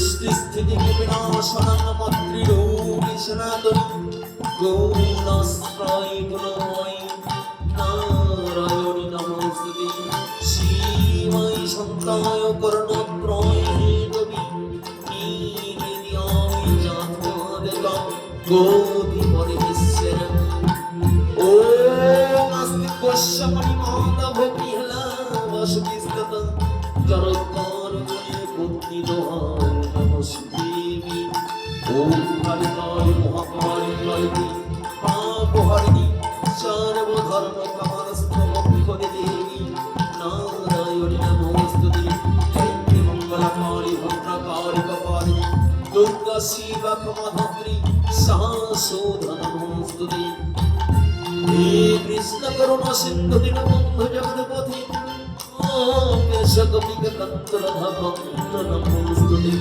সৃষ্টিস্থিতি বিনাশনাং মাতৃরূপী সনাতনী গৌণাশ্রয় গুণময়ী নারায়ণী নমস্তুতে। শিবায় শান্তায় করুণাত্রয় দেবী নিবেদয়ামি জাতদেবং গোধি পরমেশ্বরং। ওম আস্তি গোস্বামণি মাতা ভক্তি হলা বসুবিস্তত জড়কার গুণে পত্নী দোহাই নমস্তেমি। ওম কালিকায় মহাকালী লয়তি পাপহারিণী সর্বধর্ম কামারস্থ মোক্ষদে দেবী নারায়ণী নমস্তুতে। জয়ন্তি মঙ্গলকালী ভদ্রকালী কপালিনী দুর্গা শিবা ক্ষমাধাত্রী শাশ্বতা নমস্তুতে। হে কৃষ্ণ করুণা সিন্ধু দীনবন্ধু জগৎপথে গোপেশ গোপিকা কান্ত রাধা নমস্তুতে।